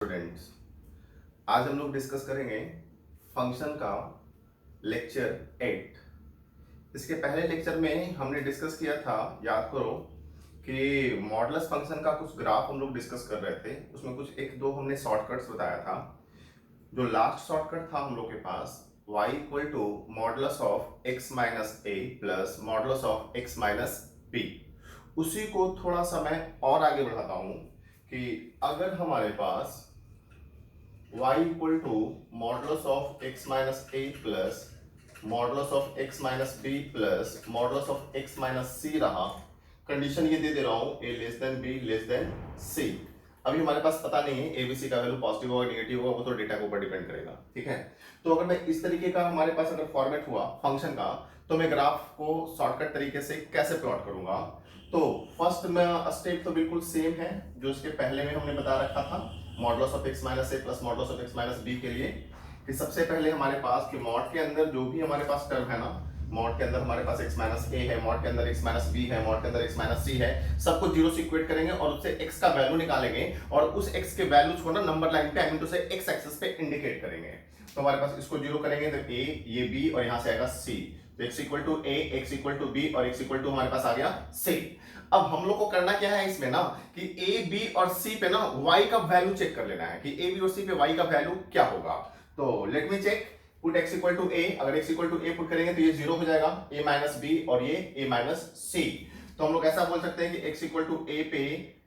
Students, आज हम लोग डिस्कस करेंगे फंक्शन का लेक्चर 8। इसके पहले लेक्चर में हमने डिस्कस किया था, याद करो, कि मॉडुलस फंक्शन का कुछ ग्राफ हम लोग डिस्कस कर रहे थे। उसमें कुछ एक दो हमने शॉर्टकट्स बताया था। जो लास्ट शॉर्टकट था हम लोग के पास, y equal to modulus of x minus a plus modulus of x minus b. उसी को थोड़ा सा मैं और आगे बढ़ाता हूं कि अगर हमारे पास y equal to modulus of x minus a plus modulus of x minus b plus modulus of x minus c रहा, कंडीशन ये दे रहा हूं a less than b less than c। अभी हमारे पास पता नहीं है एबीसी का वैल्यू पॉजिटिव होगा नेगेटिव होगा, वो तो डेटा के ऊपर डिपेंड करेगा। ठीक है, तो अगर मैं इस तरीके का हमारे पास अगर फॉर्मेट हुआ फंक्शन का, तो मैं ग्राफ को शॉर्टकट तरीके से कैसे प्लॉट करूंगा। तो फर्स्ट में स्टेप तो बिल्कुल सेम है जो इसके पहले में हमने बता रखा था, modulus of x minus a plus modulus of x minus b के लिए, कि सबसे पहले हमारे पास कि मॉड के अंदर जो भी हमारे पास टर्म है ना, मॉड के अंदर हमारे पास x माइनस ए है, मॉड के अंदर x माइनस बी है, मॉड के अंदर x माइनस सी है, सबको जीरो से इक्वेट करेंगे और उससे x का वैल्यू निकालेंगे और उस x के वैल्यूज को ना नंबर लाइन पे आई मीन टू से x एक्सिस पे इंडिकेट करेंगे। तो हमारे पास इसको जीरो करेंगे तो a, ये b और यहां से आएगा c। तो x equal to a, x equal to b और x इक्वल टू हमारे पास आ गया c। अब हम लोग को करना क्या है इसमें ना कि a, b और c पे ना y का वैल्यू चेक कर लेना है कि a, b और c पे y का वैल्यू क्या होगा। तो let me check, put x equal to a, अगर x equal to a put करेंगे तो ये जीरो हो जाएगा, a माइनस b और ये a माइनस c। तो हम लोग ऐसा बोल सकते हैं कि x इक्वल टू a पे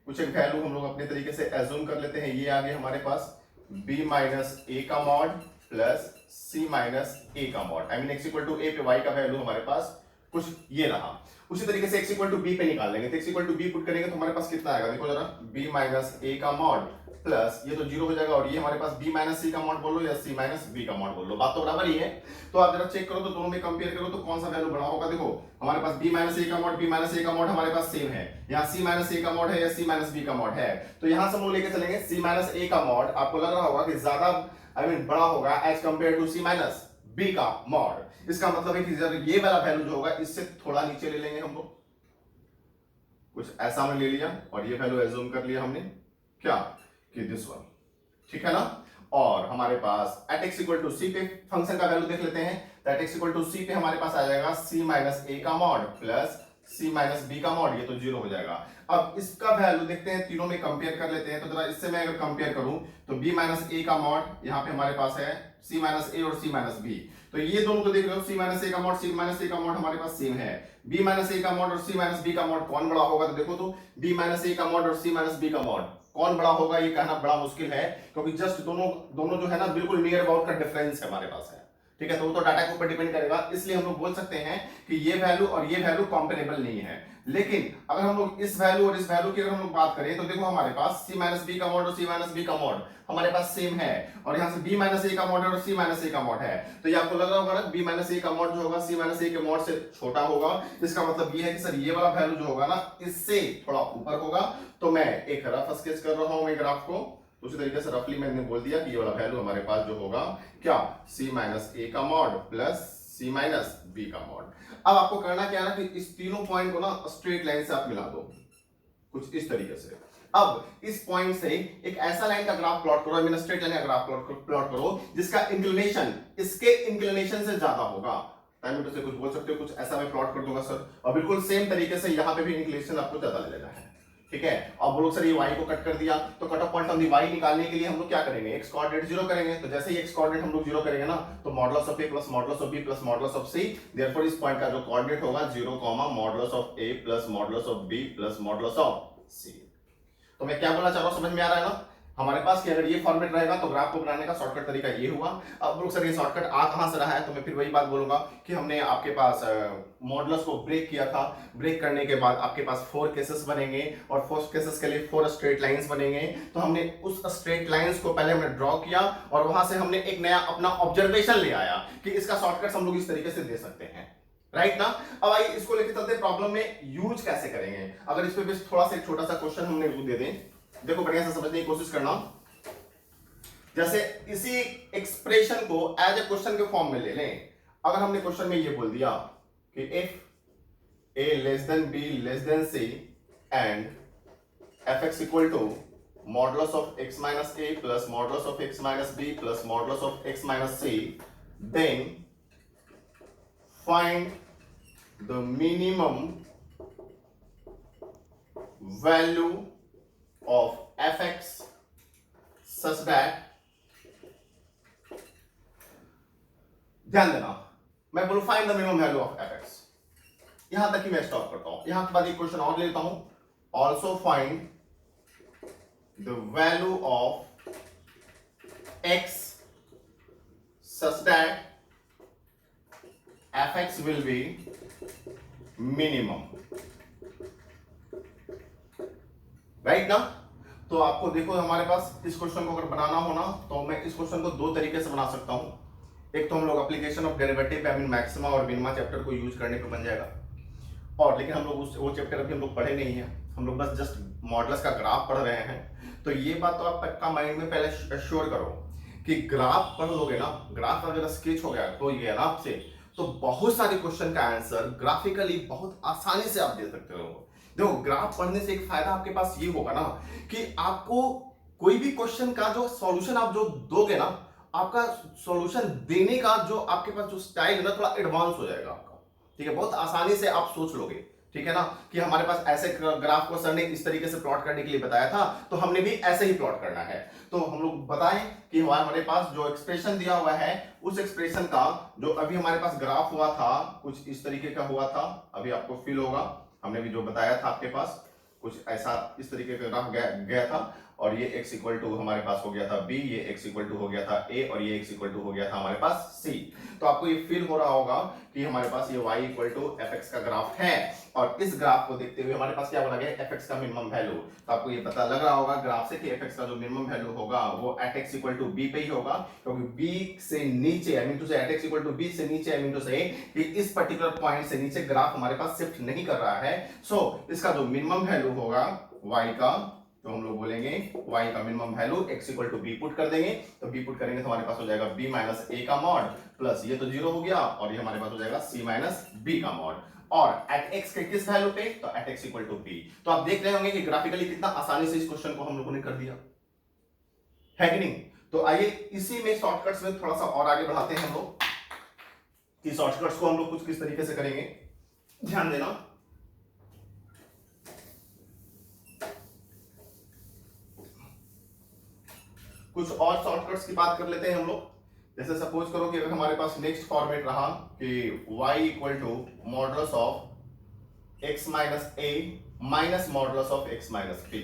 कुछ एक वैल्यू हम लोग अपने तरीके से एज्यूम कर लेते हैं। ये आ गया हमारे पास b माइनस a का mod plus c minus a का mod, I mean x equal to a पे y का वैल्यू हमारे पास कुछ ये रहा। उसी तरीके से x इक्वल टू b पे निकाल लेंगे, तो x equal to b put करेंगे तो हमारे पास कितना आएगा, देखो जरा, b माइनस a का मॉड प्लस ये तो जीरो हो जाएगा और ये हमारे पास b माइनस c का मॉड बोल लो या c माइनस b का मॉड बोल लो, बात तो बराबर ही है। तो आप जरा चेक करो तो दोनों में कंपेयर करो तो कौन सा वैल्यू बड़ा होगा। देखो हमारे पास b माइनस a का मॉड, b माइनस a का मॉड हमारे पास सेम है, यहाँ c माइनस a का मॉड है या c माइनस b का मॉड है। तो यहाँ से हम लोग लेके चलेंगे c माइनस a का मॉड, आपको लग रहा होगा कि ज्यादा आई मीन बड़ा होगा as compared to c minus b का मॉड। इसका मतलब है कि ये वाला वैल्यू जो होगा इससे थोड़ा नीचे ले लेंगे हम लोग, कुछ ऐसा हमने ले लिया और ये वैल्यू एज्यूम कर लिया हमने क्या कि दिस वन, ठीक है ना। और हमारे पास एट x इक्वल टू सी पे फंक्शन का वैल्यू देख लेते हैं, तो एट x इक्वल टू सी पे हमारे पास आ जाएगा c माइनस a का mod plus c minus b का मॉड, ये तो जीरो हो जाएगा। अब इसका वैल्यू देखते हैं, तीनों में कंपेयर कर लेते हैं। तो जरा इससे मैं अगर कंपेयर करूं तो b माइनस a का मॉड यहाँ पे हमारे पास है c माइनस a और c माइनस b, तो ये दोनों को देख रहे हो, c माइनस a का मॉड c माइनस a का मॉड हमारे पास सेम है। b माइनस a का मॉड और c माइनस b का मॉड कौन बड़ा होगा, तो देखो तो b माइनस a का मॉड और c माइनस b का मॉड कौन बड़ा होगा ये कहना बड़ा मुश्किल है, क्योंकि जस्ट दोनों दोनों जो है ना बिल्कुल नियर अबाउट का डिफरेंस है हमारे पास है। ठीक है, तो वो तो डाटा के ऊपर डिपेंड करेगा, इसलिए हम लोग बोल सकते हैं कि ये वैल्यू और ये वैल्यू कंपेरेबल नहीं है। लेकिन अगर हम लोग इस वैल्यू और इस वैल्यू की अगर हम लोग बात करें तो देखो हमारे पास c माइनस बी का मॉड और c माइनस बी का मॉड हमारे पास सेम है, और यहाँ से b माइनस a का मॉड और c माइनस a का मॉड है। तो ये आपको लग रहा होगा ना b माइनस a का मॉड जो होगा c माइनस a के मॉड से छोटा होगा। इसका मतलब ये है कि सर ये वाला वैल्यू जो होगा ना इससे थोड़ा ऊपर होगा। तो मैं एक रफ स्केच कर रहा हूं मैं ग्राफ को, उसी तरीके से रफली मैंने बोल दिया कि ये वाला वैल्यू हमारे पास जो होगा क्या c माइनस a का mod plus c minus b का मॉड। अब आपको करना क्या है ना कि इस तीनों पॉइंट को ना स्ट्रेट लाइन से आप मिला दो कुछ इस तरीके से। अब इस पॉइंट से एक ऐसा लाइन का ग्राफ प्लॉट करो, आई मीन स्ट्रेट लाइन का ग्राफ प्लॉट करो जिसका इंक्लिनेशन इसके इंक्लिनेशन से ज्यादा होगा। टाइम से कुछ बोल सकते हो, कुछ ऐसा मैं प्लॉट कर दूंगा सर, और बिल्कुल सेम तरीके से यहां पे भी इंक्लिनेशन आपको ज्यादा ले लेना है। ठीक है, अब बोलो सर ये y को कट कर दिया, तो cut off point on the y निकालने के लिए हम लोग क्या करेंगे, x कोऑर्डिनेट जीरो करेंगे। तो जैसे ही x कोऑर्डिनेट हम लोग जीरो करेंगे ना तो modulus of a plus modulus of b plus modulus of c, therefore इस पॉइंट का जो कोऑर्डिनेट होगा 0, modulus of a plus modulus of b plus modulus of c। तो मैं क्या बोलना चाह रहा हूं, समझ में आ रहा है ना हमारे पास कि अगर ये फॉर्मेट रहेगा तो ग्राफ को बनाने का शॉर्टकट तरीका ये हुआ। अब लोग सर ये शॉर्टकट आ कहां से रहा है, तो मैं फिर वही बात बोलूंगा कि हमने आपके पास मॉडुलस को ब्रेक किया था। ब्रेक करने के बाद आपके पास 4 केसेस बनेंगे और 4 केसेस के लिए 4 स्ट्रेट लाइंस बनेंगे। तो हमने उस स्ट्रेट लाइंस को पहले हमने ड्रॉ किया और वहां से हमने एक नया अपना ऑब्जर्वेशन ले आया कि इसका शॉर्टकट हम लोग इस तरीके से दे सकते हैं, राइट ना। अब आइए इसको लेके चलते प्रॉब्लम में यूज कैसे करेंगे। अगर इस पे बस थोड़ा सा एक छोटा सा क्वेश्चन हमने दे दें, देखो बढ़िया से समझने की कोशिश करना। जैसे इसी एक्सप्रेशन को एज ए क्वेश्चन के फॉर्म में ले लें। अगर हमने क्वेश्चन में ये बोल दिया कि if a less than b less than c and fx equal to modulus of x minus a plus modulus of x minus b plus modulus of x minus c, then find the minimum value of fx such that, ध्यान देना मैं बोलूं find the minimum value of fx, यहां तक ही मैं stop करता हूं। यहां के बाद एक क्वेश्चन और लेता हूं, also find the value of x such that fx will be minimum, right ना। तो आपको देखो हमारे पास इस क्वेश्चन को अगर बनाना हो ना तो मैं इस क्वेश्चन को दो तरीके से बना सकता हूं। एक तो हम लोग application of derivative I mean maxima और मिनिमा चैप्टर को यूज करने पे बन जाएगा, और लेकिन हम लोग वो चैप्टर अभी हम लोग पढ़े नहीं है, हम लोग बस जस्ट मॉडल्स का ग्राफ पढ़ रहे हैं। तो ये बात तो आप पक्का माइंड में पहले श्योर करो कि ग्राफ पढ़ लोगे ना, ग्राफ अगर स्केच हो गया तो ये ना आपसे, तो बहुत सारे क्वेश्चन का आंसर ग्राफिकली बहुत आसानी से आप दे सकते हो। देखो ग्राफ पढ़ने से एक फायदा आपके पास ये होगा ना कि आपको कोई भी क्वेश्चन का जो सॉल्यूशन आप जो दोगे ना, आपका सॉल्यूशन देने का जो आपके पास जो स्टाइल है ना थोड़ा एडवांस हो जाएगा आपका, ठीक है। बहुत आसानी से आप सोच लोगे, ठीक है ना, कि हमारे पास ऐसे ग्राफ को सर ने इस तरीके से प्लॉट करने के लिए बताया था तो हमने भी ऐसे ही प्लॉट करना है। तो हम लोग बताएं कि हमारे पास जो एक्सप्रेशन दिया हुआ है उस एक्सप्रेशन का जो अभी हमारे पास ग्राफ हुआ था कुछ इस तरीके का हुआ था, अभी आपको फील होगा हमने भी जो बताया था आपके पास कुछ ऐसा इस तरीके का ग्राफ गया था, और ये x इक्वल टू हमारे पास हो गया था b, ये x इक्वल टू हो गया था a, और ये x इक्वल टू हो गया था हमारे पास c। तो आपको ये फील हो रहा होगा कि हमारे पास ये y इक्वल टू fx का ग्राफ है, और इस ग्राफ को देखते हुए हमारे पास क्या बना गया fx का मिनिमम वैल्यू। तो आपको ये पता लग रहा होगा ग्राफ से कि fx का जो मिनिमम वैल्यू होगा वो at x equal to b पे ही होगा, क्योंकि b से नीचे आई मीन टू से at x equal to b से नीचे आई मीन टू से कि इस पर्टिकुलर पॉइंट से नीचे ग्राफ हमारे पास शिफ्ट नहीं कर रहा है। सो इसका जो मिनिमम वैल्यू होगा y का, तो हम लोग बोलेंगे y का minimum value x equal to b put कर देंगे, तो b पुट करेंगे तो हमारे पास हो जाएगा b माइनस a का मॉड प्लस ये तो जीरो हो गया, और ये हमारे पास हो जाएगा c माइनस b का मॉड, और एट x के किस वैल्यू पे, तो at x equal to b। तो आप देख रहे होंगे कि ग्राफिकली कितना आसानी से इस क्वेश्चन को हम लोगों ने कर दिया है कि नहीं। तो आइए इसी में शॉर्टकट्स में थोड़ा सा और आगे बढ़ाते हैं हम लोग कि शॉर्टकट्स को हम लोग कुछ किस तरीके से करेंगे, ध्यान देना। कुछ और शॉर्टकट्स की बात कर लेते हैं हम लोग। जैसे सपोज करो कि अगर हमारे पास नेक्स्ट फॉर्मेट रहा कि y equal to modulus of x minus a minus modulus of x minus b,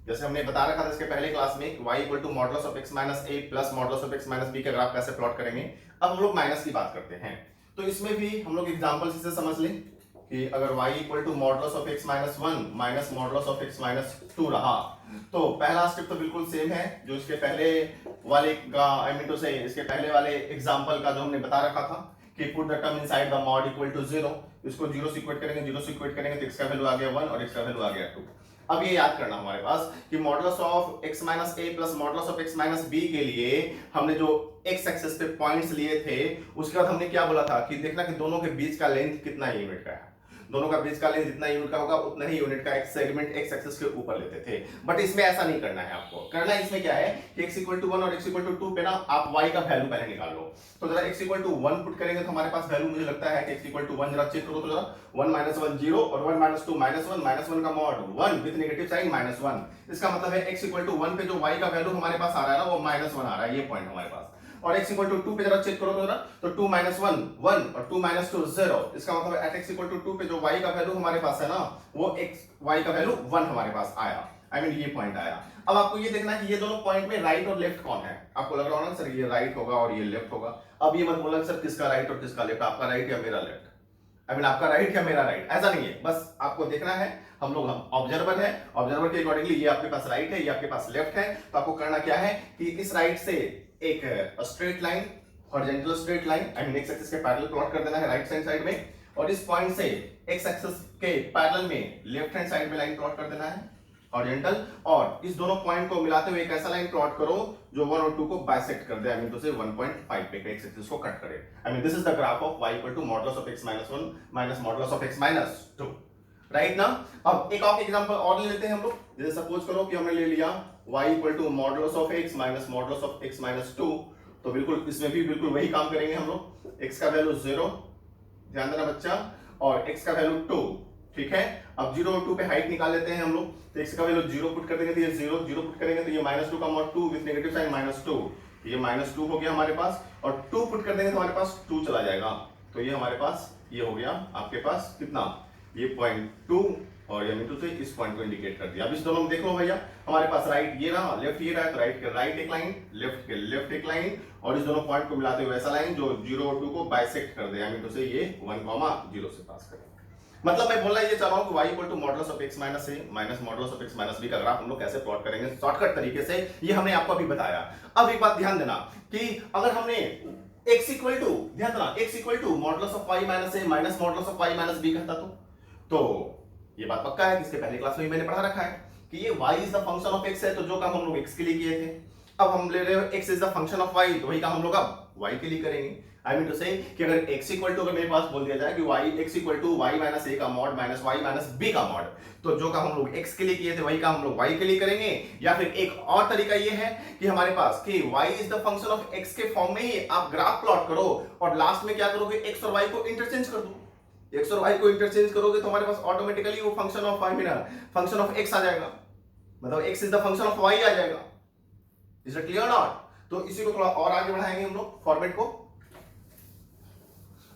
जैसे हमने बता रखा था इसके पहले क्लास में y equal to modulus of x minus a plus modulus of x minus b का ग्राफ कैसे प्लॉट करेंगे। अब हम लोग माइनस की बात करते हैं, तो इसमें भी हम लोग एग्जांपल से समझ लें कि अगर y equal to modulus of x minus 1 minus modulus of x minus 2 रहा, तो पहला स्टेप तो बिल्कुल सेम है जो इसके पहले वाले का आई मीन टू से इसके पहले वाले एग्जांपल का जो हमने बता रखा था कि put the term inside the mod equal to 0, इसको 0 से इक्वेट करेंगे, 0 से इक्वेट करेंगे तो x का वैल्यू आ गया 1 और x का वैल्यू आ गया 2। अब ये याद करना हमारे पास कि modulus of x minus a plus modulus of x minus b के लिए हमने जो x एक्सिस पे पॉइंट्स लिए थे उसके बाद हमने क्या बोला था कि देखना कि दोनों के बीच का लेंथ कितना यूनिट का है, दोनों का बीच का लेंथ जितना यूनिट का होगा उतना ही यूनिट का एक सेगमेंट x एक्सिस के ऊपर लेते थे। बट इसमें ऐसा नहीं करना है, आपको करना है इसमें क्या है कि x इक्वल टू 1 और x इक्वल टू 2 पे ना आप y का वैल्यू पहले निकाल लो। तो जरा x इक्वल टू 1 पुट करेंगे तो हमारे पास वैल्यू मुझे लगता है कि x इक्वल टू 1 जरा चेक करो तो जरा 1 माइनस 1 0 और 1 माइनस 2 माइनस 1 का mod 1 with negative sign minus 1, इसका मतलब है x इक्वल टू 1 पे जो y का वैल्यू हमारे पास आ रहा है ना वो माइनस 1 आ रहा है, ये पॉइंट हमारे पास। और x इक्वल टू 2 पे जरा चेक करो तो जरा, तो 2 माइनस 1 1 और 2 माइनस 2 0, इसका मतलब है at x इक्वल टू 2 पे जो y का वैल्यू हमारे पास है ना वो y का वैल्यू 1 हमारे पास आया, आई मीन ये पॉइंट आया। अब आपको ये देखना है कि ये दोनों पॉइंट में राइट और लेफ्ट कौन है। आपको लग रहा होगा सर ये राइट होगा और ये लेफ्ट होगा, अब ये मत बोलना सर किसका राइट और किसका लेफ्ट, आपका राइट या मेरा लेफ्ट, आई मीन आपका राइट या मेरा राइट, ऐसा नहीं है। बस आपको देखना है हम लोग ऑब्जर्वर है, ऑब्जर्वर के अकॉर्डिंगली ये आपके पास राइट है ये आपके पास लेफ्ट है। तो आपको करना क्या है कि इस राइट से एक straight line horizontal straight line I mean x axis के पैरेलल प्लॉट कर देना है राइट हैंड साइड में, और इस पॉइंट से एक्स एक्सिस के पैरेलल में लेफ्ट हैंड साइड में लाइन प्लॉट कर देना है हॉरिजॉन्टल, और इस दोनों पॉइंट को मिलाते हुए एक ऐसा लाइन प्लॉट करो जो 1 और 2 को बाइसेक्ट कर दे, आई मीन तो से 1.5 पे एक्स एक्सिस को कट करे। I mean this is the graph of y equal to modulus of x minus 1 minus modulus of x minus 2। Right ना। अब एक और एग्जांपल और ले लेते हैं हम लोग, जैसे सपोज करो कि हमने ले लिया y equal to modulus of x minus modulus of x minus 2, तो बिल्कुल इसमें भी बिल्कुल वही काम करेंगे हम लोग। x का वैल्यू 0, ध्यान देना बच्चा, और x का वैल्यू 2, ठीक है। अब 0 और 2 पे हाइट निकाल लेते हैं हम लोग, तो x का वैल्यू 0 पुट कर देंगे तो ये 0, 0 पुट करेंगे तो ये -2 का मॉड 2 विद नेगेटिव साइन -2, ये -2 हो गया हमारे पास, और 2 पुट कर देंगे तो हमारे पास 2 चला जाएगा, तो ये हमारे पास ये हो गया आपके पास कितना, ये 0.2, और ये मीटर से इस पॉइंट को इंडिकेट कर दिया। अब इस दोनों में देख लो भैया, हमारे पास राइट ये रहा, लेफ्ट ये रहा, तो राइट के राइट एक लाइन, लेफ्ट के लेफ्ट एक लाइन, और इस दोनों पॉइंट को मिलाते हुए ऐसा लाइन जो 0 और 2 को बाइसेक्ट कर दे, यानी तो से ये 1,0 से पास करेंगे। मतलब मैं बोलना ये चाह रहा हूं कि y equal to modulus of x minus a minus modulus of x minus b का ग्राफ हम लोग कैसे प्लॉट करेंगे शॉर्टकट तरीके से, ये हमने आपको अभी बताया। अब एक बात ध्यान देना कि अगर हमने x इक्वल टू, ध्यान देना, x equal to modulus of y minus a minus modulus of y minus b कहता तो ये बात पक्का है कि इसके पहले क्लास में मैंने पढ़ा रखा है कि ये y is the function of x है, तो जो काम हम लोग x के लिए किए थे, अब हम ले रहे हो x is the function of y, तो वही काम हम लोग अब y के लिए करेंगे। आई मीन टू से कि अगर x इक्वल टू, अगर मेरे पास बोल दिया जाए कि y x equal to y minus a का mod minus y minus b का मॉड, तो जो काम हम लोग x के लिए किए थे वही काम हम लोग y के लिए करेंगे। या फिर एक और तरीका ये है कि हमारे पास कि y is the function of x के फॉर्म में ही आप ग्राफ प्लॉट करो और लास्ट में क्या करोगे, x और y को इंटरचेंज कर दो। x और y को इंटरचेंज करोगे तो हमारे पास ऑटोमेटिकली वो फंक्शन ऑफ y मेरा फंक्शन ऑफ x आ जाएगा, मतलब x is the function of y आ जाएगा। Is it clear not? तो इसी को थोड़ा और आगे बढ़ाएंगे हम लोग फॉर्मेट को,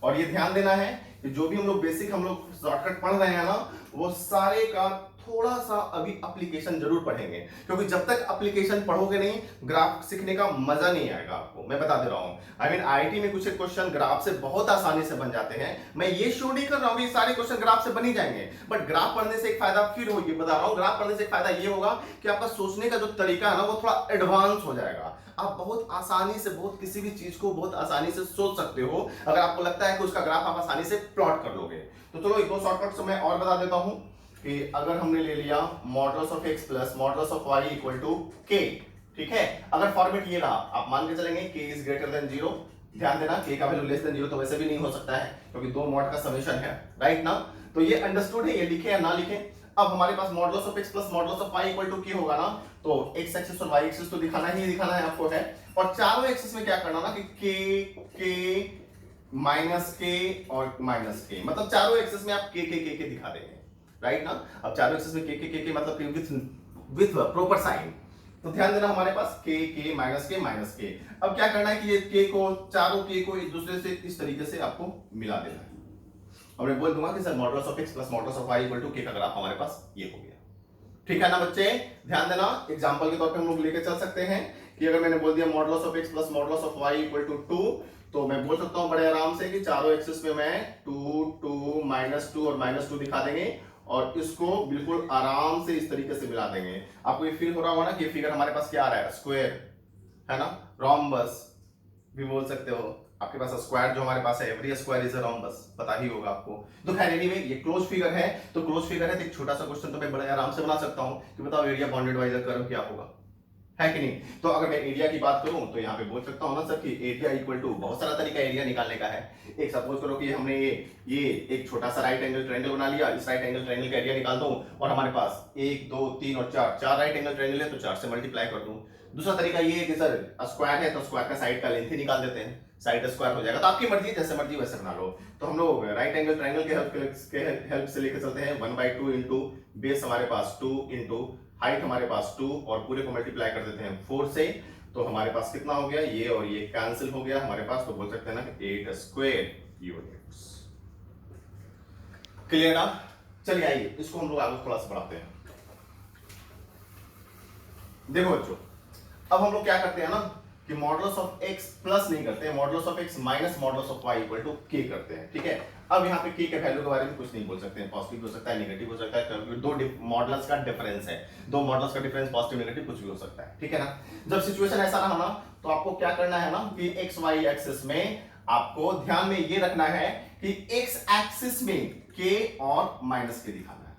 और ये ध्यान देना है कि जो भी हम लोग बेसिक हम लोग शॉर्टकट पढ़ रहे हैं ना, वो सारे का थोड़ा सा अभी एप्लीकेशन जरूर पढ़ेंगे, क्योंकि जब तक एप्लीकेशन पढ़ोगे नहीं ग्राफ सीखने का मजा नहीं आएगा आपको, मैं बता दे रहा हूं। आई मीन आईआईटी में कुछ क्वेश्चन ग्राफ से बहुत आसानी से बन जाते हैं, मैं ये शो नहीं कर रहा हूं कि सारे क्वेश्चन ग्राफ से बन ही जाएंगे, बट ग्राफ पढ़ने से एक फायदा फिर होगी, बता रहा हूं, ग्राफ पढ़ने से एक फायदा ये होगा कि आपका सोचने का जो तरीका है ना वो थोड़ा एडवांस हो जाएगा। आप बहुत आसानी से बहुत किसी भी चीज को बहुत आसानी से सोच सकते हो अगर आपको लगता है कि उसका ग्राफ आप आसानी से प्लॉट कर लोगे। तो चलो एक दो शॉर्टकट से मैं और बता देता हूं कि अगर हमने ले लिया modulus of x plus modulus of y equal to k, ठीक है, अगर फॉर्मेट ये रहा, आप मान के चलेंगे k इज ग्रेटर देन 0, ध्यान देना k का वैल्यू लेस देन 0 तो वैसे भी नहीं हो सकता है क्योंकि दो मॉड का समेशन है, राइट ना। तो ये अंडरस्टूड है, ये लिखे या ना लिखे। अब हमारे पास modulus of x plus modulus of y equal to k होगा ना, तो x एक्सिस और y एक्सिस तो दिखाना है आपको है, और चारों एक्सिस में क्या करना ना कि k माइनस k और माइनस k, मतलब चारों एक्सिस में आप k दिखा देंगे, राइट ना। अब चारों एक्सिस में k मतलब विथ प्रॉपर साइन, तो ध्यान देना हमारे पास k माइनस k। अब क्या करना है कि ये k को, चारों k को एक दूसरे से इस तरीके से आपको मिला देना है, और मैं बोल दूंगा कि sir modulus of x plus modulus of y equal to k का ग्राफ हमारे पास ये हो गया, ठीक है ना बच्चे। ध्यान देना, एग्जांपल के तौर पे हम लोग लेके चल सकते हैं कि अगर मैंने बोल दिया modulus of x plus modulus of y equal to 2, तो मैं बोल सकता हूं बड़े आराम से कि चारों एक्सिस में मैं 2 माइनस 2 और माइनस 2 दिखा देंगे और इसको बिल्कुल आराम से इस तरीके से मिला देंगे। आपको ये फील हो रहा होगा ना कि ये फिगर हमारे पास क्या आ रहा है, स्क्वायर है ना, रोम्बस भी बोल सकते हो। आपके पास स्क्वायर जो हमारे पास है, every square is a rhombus, पता ही होगा आपको। तो खैर एनीवे ये क्लोज फिगर है, तो क्लोज फिगर है तो एक छोटा सा क्वेश्चन तो मैं बड़े आराम से बना सकता हूं कि बताओ area bounded by the curve क्या होगा, है कि नहीं। तो अगर मैं एरिया की बात करूं तो यहाँ पे बोल सकता हूं ना सर कि एरिया इक्वल टू, बहुत सारा तरीका एरिया निकालने का है। एक सपोज करो कि हमने ये एक छोटा सा राइट एंगल ट्रायंगल बना लिया, इस राइट एंगल ट्रायंगल का एरिया निकाल दूं और हमारे पास 1 2 3 और 4 राइट एंगल ट्रायंगल है तो 4 से मल्टीप्लाई कर दूं। दूसरा तरीका ये है कि सर स्क्वायर है तो स्क्वायर का साइड का लेंथ ही निकाल देते हैं, साइड स्क्वायर हो जाएगा। तो आपकी मर्जी, जैसे मर्जी वैसे बना लो। तो हम लोग राइट एंगल ट्रायंगल के हेल्प से लेकर चलते हैं 1/2 इंटू बेस हमारे पास 2 इंटू हाइट हमारे पास 2 और पूरे को मल्टीप्लाई कर देते हैं 4 से, तो हमारे पास कितना हो गया, ये और ये कैंसिल हो गया हमारे पास, तो बोल सकते हैं ना 8 स्क्वायर यूनिट्स। क्लियर ना। चलिए आइए इसको हम लोग आगे थोड़ा सा बढ़ाते हैं। देखो बच्चों, अब हम लोग क्या करते हैं ना कि मॉडुलस ऑफ x प्लस नहीं करते हैं, modulus of x minus modulus of y equal to k करते हैं, ठीक है। अब यहाँ पे k के वैल्यू के बारे में कुछ नहीं बोल सकते हैं, पॉजिटिव हो सकता है, नेगेटिव हो सकता है, क्योंकि दो मॉडुलस का डिफरेंस है, दो मॉडुलस का डिफरेंस पॉजिटिव नेगेटिव कुछ भी हो सकता है, ठीक है ना। जब सिचुएशन ऐसा रहा ना तो आपको क्या करना है ना कि x y एक्सिस में आपको ध्यान में ये रखना है कि x एक्सिस में k और माइनस k दिखाना है।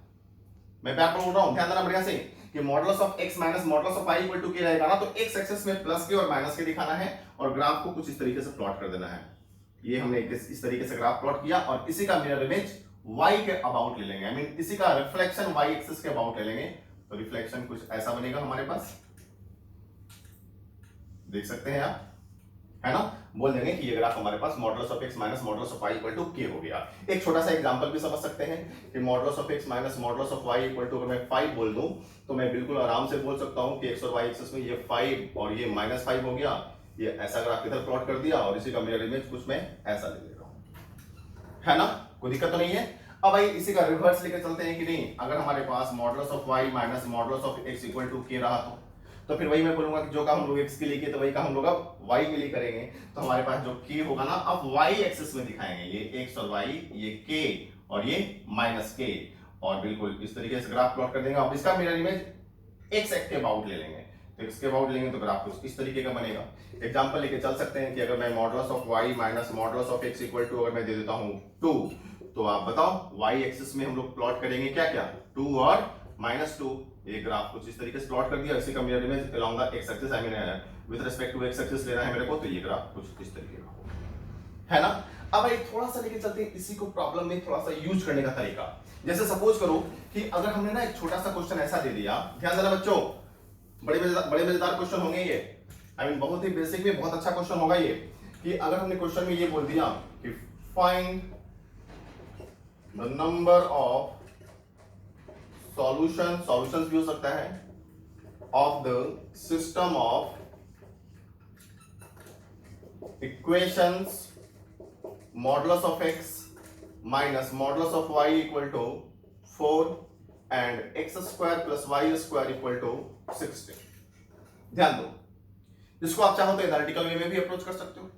मैं बार बार बोल रहा हूं, ध्यान देना बढ़िया से कि modulus of x minus modulus of y equal to k रहेगा ना, तो x एक्सिस में प्लस के और माइनस के दिखाना है और ग्राफ को कुछ इस तरीके से प्लॉट कर देना है। ये हमने इस तरीके से ग्राफ प्लॉट किया और इसी का मिरर इमेज y के अबाउट ले लेंगे, आई मीन इसी का रिफ्लेक्शन y एक्सिस के अबाउट ले लेंगे। तो रिफ्लेक्शन कुछ ऐसा बनेगा हमारे पास, देख सकते हैं आप, है ना। बोल देंगे कि ये ग्राफ हमारे पास modulus of x minus modulus of y equal to k हो गया। एक छोटा सा एग्जांपल भी समझ सकते हैं कि modulus of x minus modulus of y equal to, अगर मैं 5 बोल दूं तो मैं बिल्कुल आराम से बोल सकता हूं कि x और y एक्सिस में ये 5 और ये -5 हो गया। ये ऐसा ग्राफ इधर प्लॉट कर दिया और इसी का मिरर इमेज कुछ मैं ऐसा ले ले रहा हूं, है ना, कोई दिक्कत तो नहीं है। अब भाई इसी का रिवर्स लेके चलते हैं कि नहीं, अगर हमारे पास modulus of y minus modulus of x equal to k रहा तो फिर वही मैं बोलूंगा कि जो काम हम लोग x के लिए किए तो वही काम हम लोग अब y के लिए करेंगे। तो हमारे पास जो k होगा ना, अब y एक्सिस में दिखाएंगे, ये x और y, ये k और ये -k, और बिल्कुल इस तरीके से ग्राफ प्लॉट कर देंगे। अब इसका मिरर इमेज x एक्स के अबाउट ले लेंगे, तो x के अबाउट लेंगे तो ग्राफ कुछ इस तरीके का बनेगा। एग्जांपल लेके चल सकते हैं कि अगर मैं modulus of y minus modulus of x equal to अगर मैं दे देता हूं 2, तो आप बताओ y एक्सिस में हम लोग प्लॉट करेंगे क्या क्या, 2 और -2। ये ग्राफ कुछ इस तरीके से प्लॉट कर दिया, इसी का mirror image along the x axis, I mean with respect to x axis लेना है मेरे को, तो ये ग्राफ कुछ इस तरीके का होगा, है ना। अब भाई थोड़ा सा लेके चलते हैं इसी को प्रॉब्लम में थोड़ा सा यूज करने का तरीका। जैसे सपोज करो कि अगर हमने ना एक छोटा सा क्वेश्चन ऐसा दे दिया, ध्यान देना बच्चों, बड़े मजेदार क्वेश्चन होंगे ये, आई मीन बहुत ही बेसिक में बहुत अच्छा क्वेश्चन होगा ये, कि अगर हमने क्वेश्चन में ये बोल दिया कि find the number of solutions भी हो सकता है of the system of equations modulus of x minus modulus of y equal to 4 and x square plus y square equal to 16। ध्यान दो, इसको आप चाहो तो एनालिटिकल वे में भी अप्रोच कर सकते हो,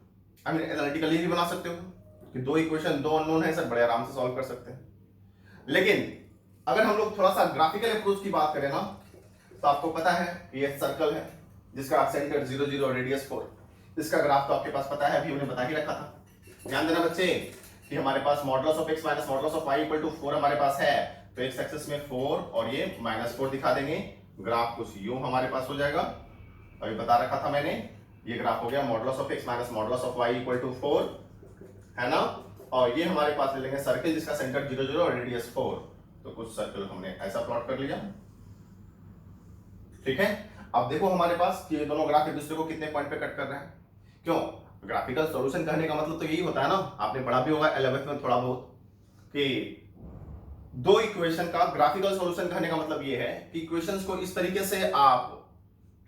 आई मीन एनालिटिकली भी बना सकते हो कि दो इक्वेशन, दो अननोन है, सब बड़े आराम से सॉल्व कर सकते हैं। लेकिन अगर हम लोग थोड़ा सा ग्राफिकल अप्रोच की बात करें ना, तो आपको पता है कि ये सर्कल है जिसका सेंटर 0 0 और रेडियस 4, इसका ग्राफ तो आपके पास पता है, अभी हमने बता ही रखा था। ध्यान देना बच्चे कि हमारे पास modulus of x minus modulus of y equal to 4 हमारे पास है, तो x एक्सिस में 4 और ये -4 दिखा देंगे, ग्राफ कुछ यूं हमारे पास हो जाएगा। अभी बता रखा था मैंने, ये ग्राफ हो गया modulus of x minus modulus of y equal to 4, है ना। और ये हमारे पास ले लेंगे सर्कल जिसका सेंटर 0 0 और रेडियस 4, तो कुछ सर्कल हमने ऐसा प्लॉट कर लिया, ठीक है। अब देखो हमारे पास कि ये दोनों ग्राफ एक दूसरे को कितने पॉइंट पे कट कर रहे हैं, क्यों, ग्राफिकल सॉल्यूशन कहने का मतलब तो यही होता है ना, आपने पढ़ा भी होगा 11th में थोड़ा बहुत, कि दो इक्वेशन का ग्राफिकल सॉल्यूशन कहने का मतलब ये है कि इक्वेशंस को इस तरीके से आप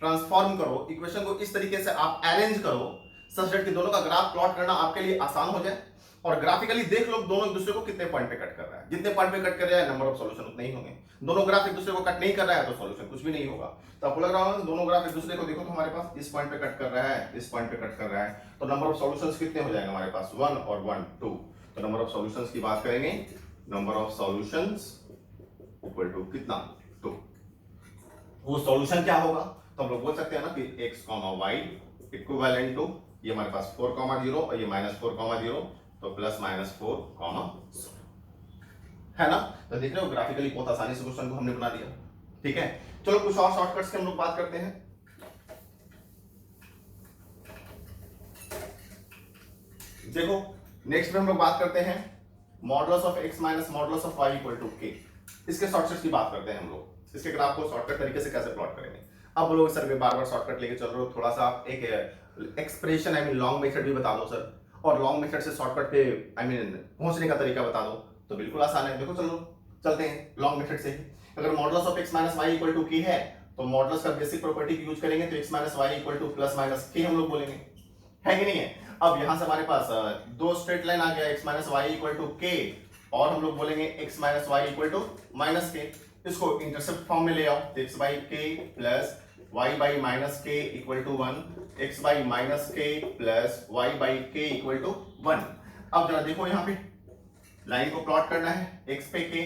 ट्रांसफॉर्म करो, इक्वेशन को इस तरीके से आप अरेंज करो सच दैट कि दोनों का ग्राफ प्लॉट करना आपके लिए आसान हो जाए, और ग्राफिकली देख लो दोनों एक दूसरे को कितने पॉइंट पे कट कर रहा है, जितने पॉइंट पे कट कर रहा है नंबर ऑफ सॉल्यूशन उतने ही होंगे। दोनों ग्राफ एक दूसरे को कट नहीं कर रहा है तो सॉल्यूशन कुछ भी नहीं होगा। तो आपको लग रहा होगा दोनों ग्राफ एक दूसरे को देखो तो हमारे पास इस पॉइंट पे कट कर रहा है, इस पॉइंट पे कट कर रहा है, तो नंबर ऑफ सॉल्यूशंस कितने हो जाएंगे हमारे पास, 1 और 1 2। तो नंबर ऑफ सॉल्यूशंस की बात करेंगे, number of solutions equal to कितना, 2। वो सॉल्यूशन क्या होगा, तो हम लोग बोल सकते हैं ना कि x, y इक्विवेलेंट टू, ये हमारे पास 4, 0 और ये -4, 0, तो +-4, है ना। तो देख रहे हो ग्राफिकली बहुत आसानी से क्वेश्चन को हमने बना दिया, ठीक है। चलो कुछ और शॉर्टकट्स की हम लोग बात करते हैं। देखो नेक्स्ट में हम लोग बात करते हैं modulus of x minus modulus of y equal to k। इसके शॉर्टकट्स की बात करते हैं हम लोग, इसके ग्राफ को शॉर्टकट तरीके से कैसे प्लॉट करेंगे। अब लोग सर में बार बार शॉर्टकट लेके चल रहे हो, थोड़ा सा आप एक expression I mean long method भी बता दो सर, और लॉन्ग मेथड से शॉर्टकट पे आई मीन पहुंचने का तरीका बता दो, तो बिल्कुल आसान है। देखो चलो चलते हैं लॉन्ग मेथड से। अगर modulus of x minus y equal to k है तो मॉडुलस का बेसिक प्रॉपर्टी यूज करेंगे, तो x minus y equal two plus minus k हम लोग बोलेंगे, है कि नहीं है। अब यहां से हमारे पास दो स्ट्रेट लाइन आ गया, x minus y equal to k, और हम लोग बोलेंगे x minus y equal to minus k। इसको इंटरसेप्ट फॉर्म में ले आओ, तो x by k plus y by minus k equal to 1, x by minus k plus y by k equal to 1। अब जरा देखो यहाँ पे लाइन को प्लॉट करना है, x पे k,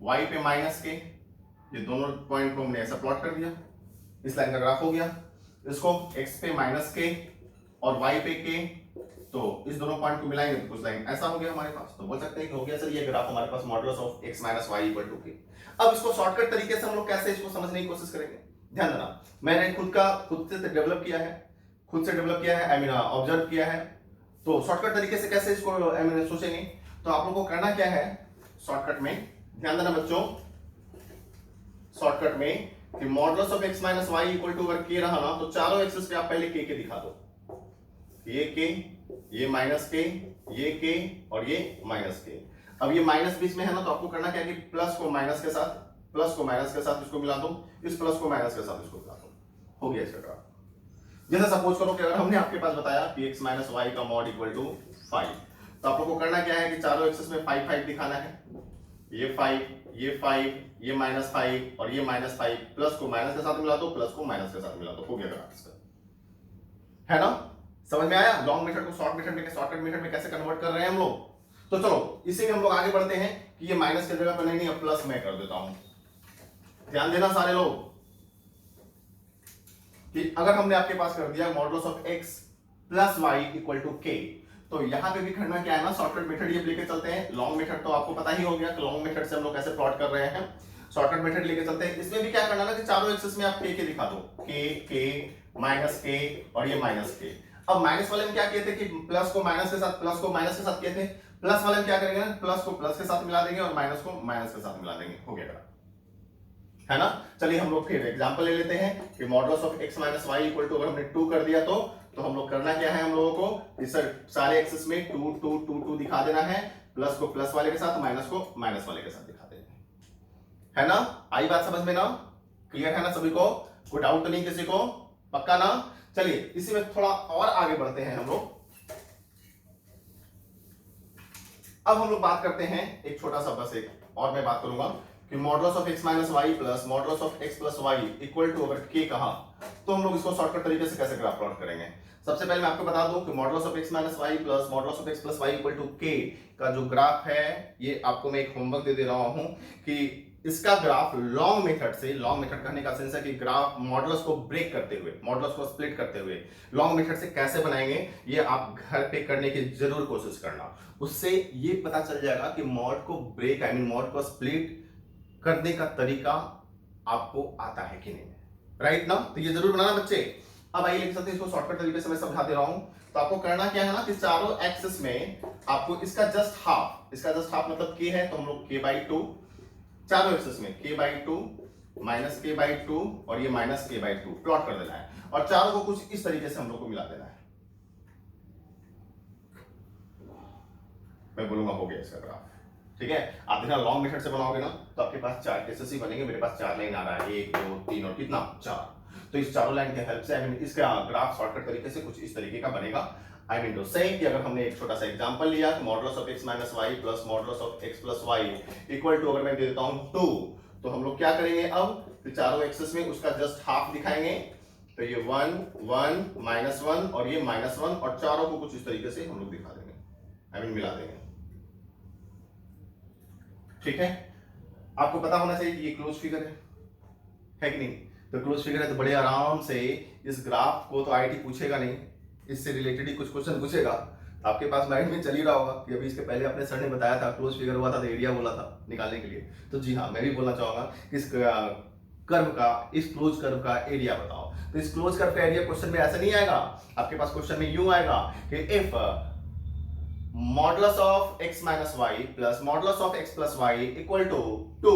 y पे माइनस k, ये दोनों पॉइंट को हमने ऐसा प्लॉट कर दिया, इस लाइन का ग्राफ हो गया। इसको x पे माइनस k और y पे k, तो इस दोनों पॉइंट को मिलाएंगे तो कुछ लाइन ऐसा हो गया हमारे पास। तो बोल सकते हैं कि हो गया सर ये ग्राफ हमारे पास modulus of x minus y equal to k। अब इसको शॉर्टकट तरीके से हम लोग कैसे इसको समझने की कोशिश करेंगे, ध्यान देना। मैंने खुद से डेवलप किया है, आई मीन ऑब्जर्व किया है। तो शॉर्टकट तरीके से कैसे इसको आई मीन सोचेंगे, तो आप लोगों को करना क्या है, शॉर्टकट में ध्यान देना बच्चों, शॉर्टकट में कि modulus of x minus y equal to अगर के रहा ना तो चारों एक्सिस पे आप पहले के दिखा दो, ये के, ये माइनस के, ये के और ये माइनस के। अब ये माइनस बीच में है ना तो आपको करना क्या है कि प्लस को माइनस के साथ, प्लस को माइनस के साथ इसको मिला दो, इस प्लस को माइनस के साथ इसको मिला दो, हो गया इसका ग्राफ। जैसे सपोज करो कि अगर हमने आपके पास बताया कि x माइनस वाई का मॉड इक्वल टू 5, तो आप लोग को करना क्या है कि चारों एक्सिस में 5 5 दिखाना है, ये 5, ये 5, ये -5 और ये -5, प्लस को माइनस के साथ मिला दो, प्लस को माइनस के साथ मिला दो, हो गया ग्राफ इसका, है ना? समझ में आया लॉन्ग मेथड को शॉर्ट मेथड में, शॉर्टकट मेथड में कैसे कन्वर्ट कर रहे हैं हम लोग। तो चलो इसी में हम लोग आगे बढ़ते हैं कि ये माइनस की जगह पर नहीं, अब प्लस मैं कर देता हूं। ध्यान देना सारे लोग कि अगर हमने आपके पास कर दिया modulus of x plus y equal to k, तो यहां पे भी करना क्या है ना, शॉर्टकट मेथड ये लेके चलते हैं। लॉन्ग मेथड तो आपको पता ही हो गया कि लॉन्ग मेथड से हम लोग कैसे प्लॉट कर रहे हैं, शॉर्टकट मेथड लेके चलते हैं। इसमें भी क्या करना है कि चारों एक्सिस में आप के दिखा दो, के माइनस के और ये माइनस के। अब माइनस वाले में क्या किए थे कि प्लस को माइनस के साथ, प्लस को माइनस के साथ किए थे, प्लस वाले में क्या करेंगे, प्लस को प्लस के साथ मिला देंगे और माइनस को माइनस के साथ मिला देंगे, हो गया, है ना? चलिए हम लोग फिर एग्जांपल ले लेते हैं कि modulus of x minus y equal to अगर हमने 2 कर दिया तो हम लोग करना क्या है, हम लोगों को इस सारे एक्सिस में 2 2 2 2 दिखा देना है, प्लस को प्लस वाले के साथ, माइनस को माइनस वाले के साथ दिखा देना है ना? आई बात समझ में ना? क्लियर है ना सभी को? कोई डाउट तो नहीं किसी को? पक्का ना? चलिए इसी में थोड़ा और आगे बढ़ते हैं हम लोग। अब हम लोग बात करते हैं एक छोटा सा, बस एक और मैं बात करूंगा कि modulus of x minus y plus modulus of x plus y equal to अगर k कहा तो हम लोग इसको शॉर्टकट तरीके से कैसे ग्राफ प्लॉट करेंगे। सबसे पहले मैं आपको बता दूं कि modulus of x minus y plus modulus of x plus y equal to k का जो ग्राफ है, ये आपको मैं एक होमवर्क दे रहा हूं कि इसका ग्राफ लॉन्ग मेथड से, लॉन्ग मेथड कहने का सेंस है कि ग्राफ मॉडुलस को ब्रेक करते हुए, मॉडुलस को स्प्लिट करते हुए लॉन्ग मेथड से कैसे बनाएंगे, ये आप घर पे करने की जरूर कोशिश करना। उससे ये पता चल जाएगा कि मॉड को ब्रेक, आई मीन मॉड को स्प्लिट करने का तरीका आपको आता है कि नहीं, राइट ना? तो ये जरूर बनाना बच्चे। अब आइए लिख सकते हैं इसको शॉर्टकट तरीके से मैं समझा दे रहा हूं। तो आपको करना क्या है ना कि चारों एक्सिस में आपको इसका जस्ट हाफ मतलब k है, तो हम लोग k/2 चारों एक्सिस में k/2 माइनस k/2 और ये माइनस k/2 प्लॉट कर देना है और चारों को कुछ इस तरीके से हम लोग को मिला देना है। मैं बोलूंगा हो गया इसका ग्राफ, ठीक है? आप देखना लॉन्ग मेथड से बनाओगे ना तो आपके पास 4 केसेस ही बनेंगे। मेरे पास 4 लाइन आ रहा है, 1 2 3 और कितना 4। तो इस चारों लाइन के हेल्प से आई मीन इसका ग्राफ शॉर्टकट तरीके से कुछ इस तरीके का बनेगा। आई मीन टू से कि अगर हमने एक छोटा सा एग्जांपल लिया कि modulus of x minus y plus modulus of x plus y equal to अगर मैं दे देता हूं 2, तो हम लोग क्या करेंगे, अब तो चारों एक्सिस में उसका जस्ट हाफ दिखाएंगे। तो ये 1 1 -1 और ये -1 और चारों को कुछ इस तरीके से हम लोग दिखा देंगे, आई मीन मिला देंगे, ठीक है? आपको पता होना चाहिए कि ये क्लोज फिगर है कि नहीं? तो क्लोज फिगर है तो बड़े आराम से इस ग्राफ को तो आईटी पूछेगा नहीं, इससे रिलेटेड ही कुछ क्वेश्चन पूछेगा। आपके पास माइंड में चल ही रहा होगा कि अभी इसके पहले अपने सर ने बताया था क्लोज फिगर हुआ था तो एरिया बोला था निकालने के लिए। तो जी हाँ, मैं भी बोलना चाहूंगा कि इस कर्व का, इस क्लोज कर्व का एरिया बताओ। तो इस क्लोज कर्व का एरिया क्वेश्चन में ऐसा नहीं आएगा, आपके पास क्वेश्चन में यूं आएगा कि if modulus of x minus y plus modulus of x plus y equal to 2,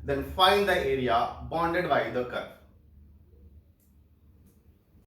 then find the area bounded by the curve।